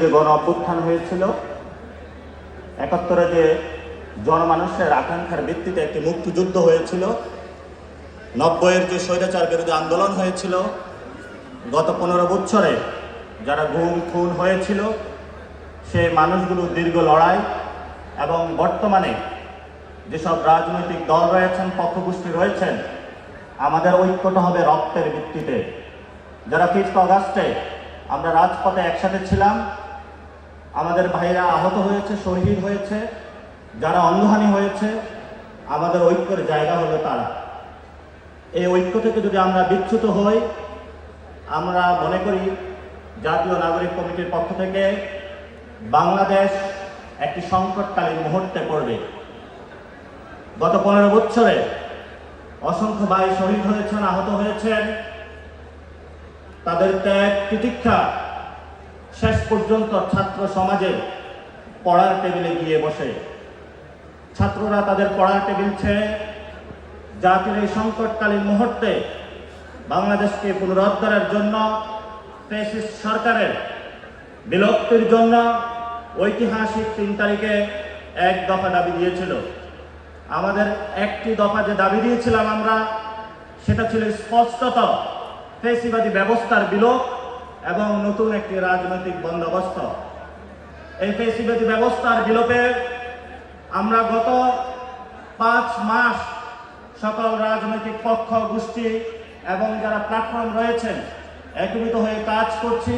যে গণ অভ্যুত্থান হয়েছিল ৭১-এ, যে জনমানুষের আকাঙ্ক্ষার ভিত্তিতে একটি মুক্তিযুদ্ধ হয়েছিল, ৯০-এর যে স্বৈরাচার বিরোধী আন্দোলন হয়েছিল, গত ১৫ বছরে যারা গুম খুন হয়েছিল সেই মানুষগুলো দীর্ঘ লড়াই এবং বর্তমানে যেসব রাজনৈতিক দল রয়েছেন, পক্ষগোষ্ঠী রয়েছেন, আমাদের ঐক্যটা হবে রক্তের ভিত্তিতে। যারা 5 আগস্টে আমরা রাজপথে একসাথে ছিলাম, আমাদের ভাইরা আহত হয়েছে, শহীদ হয়েছে, যারা অঙ্গহানি হয়েছে, আমাদের ঐক্যের জায়গা হলো তারা। এই ঐক্য থেকে যদি আমরা বিচ্যুত হই, আমরা মনে করি জাতীয় নাগরিক কমিটির পক্ষ থেকে বাংলাদেশ একটি সংকটকালীন মুহূর্তে পড়বে। গত 15 বছরে অসংখ্য ভাই শহীদ হয়েছেন, আহত হয়েছেন, তাদের ত্যাগ তিতিক্ষা শেষ পর্যন্ত ছাত্র সমাজের পড়ার টেবিলে গিয়ে বসে। ছাত্ররা তাদের পড়ার টেবিল ছেড়ে জাতির এই সংকটকালীন মুহূর্তে বাংলাদেশকে পুনরুদ্ধারের জন্য, ফ্যাসিস্ট সরকারের বিলুপ্তির জন্য ঐতিহাসিক 3 তারিখে এক দফা দাবি দিয়েছিল। আমাদের একটি দফা যে দাবি দিয়েছিলাম আমরা, সেটা ছিল স্পষ্টত ফ্যাসিবাদী ব্যবস্থার বিলোপ এবং নতুন একটি রাজনৈতিক বন্দোবস্ত। এই ফ্যাসিবাদী ব্যবস্থার বিলোপে আমরা গত 5 মাস সকল রাজনৈতিক পক্ষ গোষ্ঠী এবং যারা প্ল্যাটফর্ম রয়েছেন একত্রিত হয়ে কাজ করছি।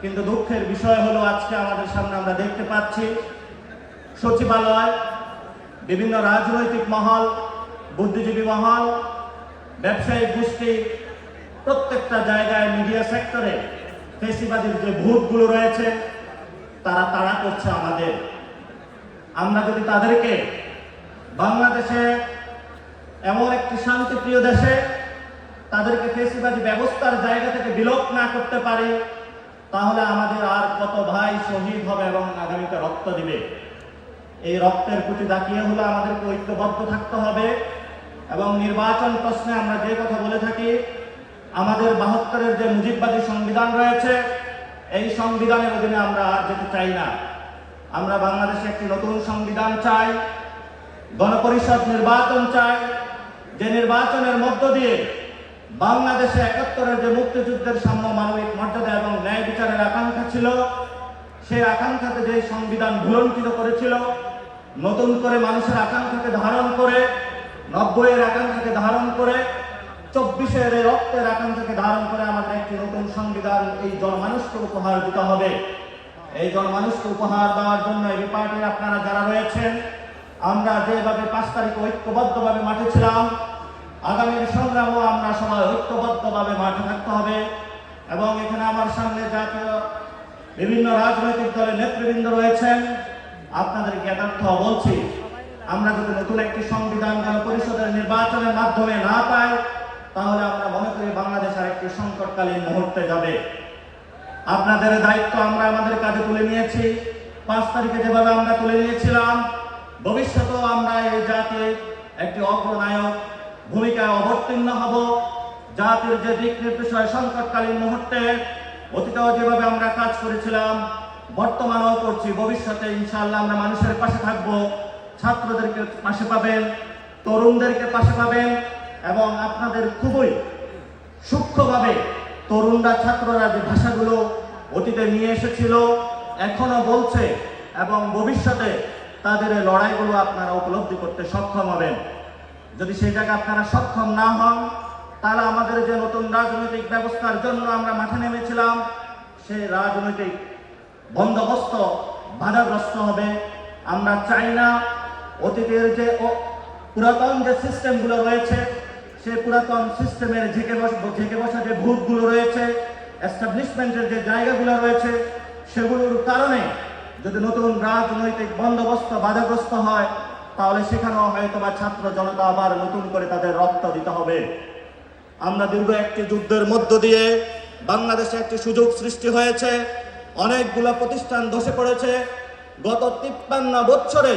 কিন্তু দুঃখের বিষয় হলো আজকে আমাদের সামনে আমরা দেখতে পাচ্ছি সচিবালয়, বিভিন্ন রাজনৈতিক মহল, বুদ্ধিজীবী মহল, ব্যবসায়িক গোষ্ঠী, প্রত্যেকটা জায়গায় মিডিয়া সেক্টরে ফ্যাসিবাদীর যে ভূতগুলো রয়েছে তারা তাড়া করছে আমাদের। আমরা যদি তাদেরকে বাংলাদেশে এমন একটি শান্তিপ্রিয় দেশে তাদেরকে ফ্যাসিবাদী ব্যবস্থার জায়গা থেকে বিলোপ না করতে পারি, তাহলে আমাদের আর কত ভাই শহীদ হবে এবং আগামীতে রক্ত দিবে। এই রক্তের প্রতি তাকিয়ে হলো আমাদেরকে ঐক্যবদ্ধ থাকতে হবে। এবং নির্বাচন প্রশ্নে আমরা যে কথা বলে থাকি, আমাদের ৭২-এর যে মুজিববাদী সংবিধান রয়েছে, এই সংবিধানের অধীনে আমরা আর যেতে চাই না। আমরা বাংলাদেশে একটি নতুন সংবিধান চাই, গণপরিষদ নির্বাচন চাই, যে নির্বাচনের মধ্য দিয়ে বাংলাদেশে ৭১-এর যে মুক্তিযুদ্ধের সাম্য, মানবিক মর্যাদা এবং ন্যায় বিচারের আকাঙ্ক্ষা ছিল, সেই আকাঙ্ক্ষাকে যে সংবিধান ভুলণ্ঠিত করেছিল, নতুন করে মানুষের আকাঙ্ক্ষাকে ধারণ করে, ৯০-এর আকাঙ্ক্ষাকে ধারণ করে, ২৪-এর রক্তের আকাঙ্ক্ষাকে ধারণ করে আমাদের একটি নতুন সংবিধান এই জনমানুষকে উপহার দিতে হবে। এই জনমানুষকে উপহার দেওয়ার জন্য এই পার্টির আপনারা যারা রয়েছেন, আমরা যেভাবে 5 তারিখে ঐক্যবদ্ধভাবে মাঠে ছিলাম, আগামীর সংগ্রামও আমরা সবাই ঐক্যবদ্ধভাবে মাঠে থাকতে হবে। এবং এখানে আমার সামনে জাতীয় বিভিন্ন রাজনৈতিক দলের নেতৃবৃন্দ রয়েছেন, আপনাদের জ্ঞাতার্থ বলছি, আমরা যদি নতুন একটি সংবিধান গণপরিষদের নির্বাচনের মাধ্যমে না পাই, তাহলে আমরা মনে করি বাংলাদেশ আর একটি সংকটকালীন মুহূর্তে যাবে। আপনাদের দায়িত্ব আমরা আমাদের কাজে তুলে নিয়েছি। 5 তারিখে যেভাবে আমরা তুলে নিয়েছিলাম, ভবিষ্যতেও আমরা এই জাতির একটি অগ্রনায়ক ভূমিকায় অবতীর্ণ হব। জাতির যে দিক নির্দেশ হয় সংকটকালীন মুহূর্তে, অতীতেও যেভাবে আমরা কাজ করেছিলাম, বর্তমানেও করছি, ভবিষ্যতে ইনশাআল্লাহ আমরা মানুষের পাশে থাকব। ছাত্রদেরকে পাশে পাবেন, তরুণদেরকে পাশে পাবেন এবং আপনাদের খুবই সূক্ষ্মভাবে তরুণরা, ছাত্ররা যে ভাষাগুলো অতীতে নিয়ে এসেছিল, এখনো বলছে এবং ভবিষ্যতে তাদের এই লড়াইগুলো আপনারা উপলব্ধি করতে সক্ষম হবেন। যদি সেই জায়গায় আপনারা সক্ষম না হন, তাহলে আমাদের যে নতুন রাজনৈতিক ব্যবস্থার জন্য আমরা মাঠে নেমেছিলাম, সেই রাজনৈতিক বন্দোবস্ত বাধাগ্রস্ত হবে। আমরা চাই না অতীতের যে পুরাতন যে সিস্টেমগুলো রয়েছে, সেই পুরাতন সিস্টেমের ঝেঁকে বসা যে ভূতগুলো রয়েছে, এস্টাবলিশমেন্টের যে জায়গাগুলো রয়েছে, সেগুলোর কারণে যদি নতুন রাজনৈতিক বন্দোবস্ত বাধাগ্রস্ত হয়, তাহলে সেখানেও হয়তো বা ছাত্র জনতা আবার নতুন করে তাদের রক্ত দিতে হবে। আমরা দীর্ঘ একটি যুদ্ধের মধ্য দিয়ে বাংলাদেশে একটি সুযোগ সৃষ্টি হয়েছে, অনেকগুলো প্রতিষ্ঠান ধসে পড়েছে। গত 53 বছরে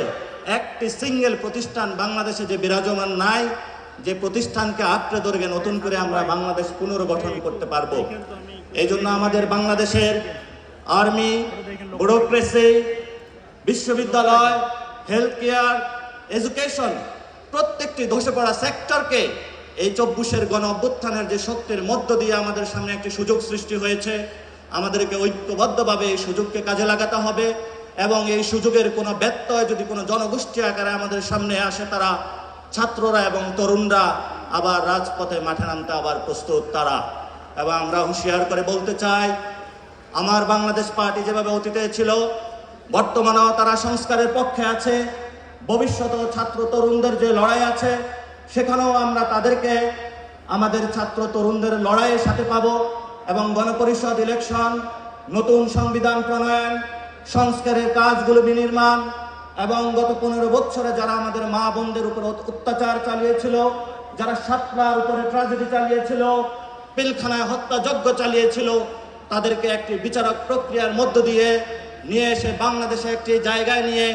একটি সিঙ্গেল প্রতিষ্ঠান বাংলাদেশে যে বিরাজমান নাই, যে প্রতিষ্ঠানকে আঁকড়ে ধরে নতুন করে আমরা বাংলাদেশ পুনর্গঠন করতে পারবো। এই জন্য আমাদের বাংলাদেশের আর্মি, ব্যুরোক্রেসি, বিশ্ববিদ্যালয়, হেলথ কেয়ার, এডুকেশন, প্রত্যেকটি ধসে পড়া সেক্টরকে এই 24-এর গণ অভ্যুত্থানের যে শক্তির মধ্য দিয়ে আমাদের সামনে একটি সুযোগ সৃষ্টি হয়েছে, আমাদেরকে ঐক্যবদ্ধভাবে এই সুযোগকে কাজে লাগাতে হবে। এবং এই সুযোগের কোনো ব্যত্যয় যদি কোনো জনগোষ্ঠী আকারে আমাদের সামনে আসে, তারা ছাত্ররা এবং তরুণরা আবার রাজপথে মাঠে নামতে আবার প্রস্তুত তারা। এবং আমরা হুঁশিয়ার করে বলতে চাই, আমার বাংলাদেশ পার্টি যেভাবে অতীতে ছিল, বর্তমানেও তারা সংস্কারের পক্ষে আছে। ভবিষ্যতেও ছাত্র তরুণদের যে লড়াই আছে, সেখানেও আমরা তাদেরকে আমাদের ছাত্র তরুণদের লড়াইয়ের সাথে পাব। এবং গণপরিষদ ইলেকশন, নতুন সংবিধান প্রণয়ন, সংস্কারের কাজগুলো বিনির্মাণ এবং গত 15 বছরে যারা আমাদের মা বোনদের উপর অত্যাচার চালিয়েছিল, যারা শাপলার উপরে ট্র্যাজেডি চালিয়েছিল, পিলখানায় হত্যাযজ্ঞ চালিয়েছিল, তাদেরকে একটি বিচারক প্রক্রিয়ার মধ্য দিয়ে নিয়ে এসে বাংলাদেশে একটি জায়গায় নিয়ে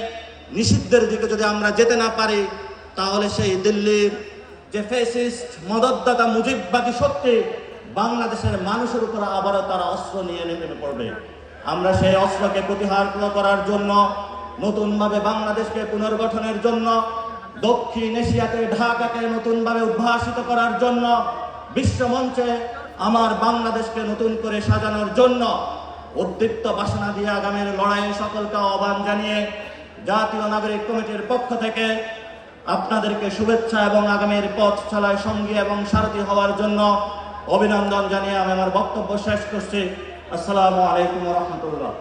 নিষিদ্ধের দিকে যদি আমরা যেতে না পারি, তাহলে সেই দিল্লির যে ফ্যাসিস্ট মদতদাতা মুজিববাদী শক্তি বাংলাদেশের মানুষের উপর আবারও তারা অস্ত্র নিয়ে নেমে পড়বে। আমরা সেই অস্ত্রকে প্রতিহার করার জন্য, নতুনভাবে বাংলাদেশকে পুনর্গঠনের জন্য, দক্ষিণ এশিয়াতে ঢাকাকে নতুনভাবে উদ্ভাসিত করার জন্য, বিশ্বমঞ্চে আমার বাংলাদেশকে নতুন করে সাজানোর জন্য উদ্দীপ্ত বাসনা দিয়ে আগামীর লড়াইয়ে সকলকে আহ্বান জানিয়ে জাতীয় নাগরিক কমিটির পক্ষ থেকে আপনাদেরকে শুভেচ্ছা এবং আগামীর পথ চলায় সঙ্গী এবং সারথী হওয়ার জন্য অভিনন্দন জানিয়ে আমি আমার বক্তব্য শেষ করছি। আসসালামু আলাইকুম ওয়া রাহমাতুল্লাহ।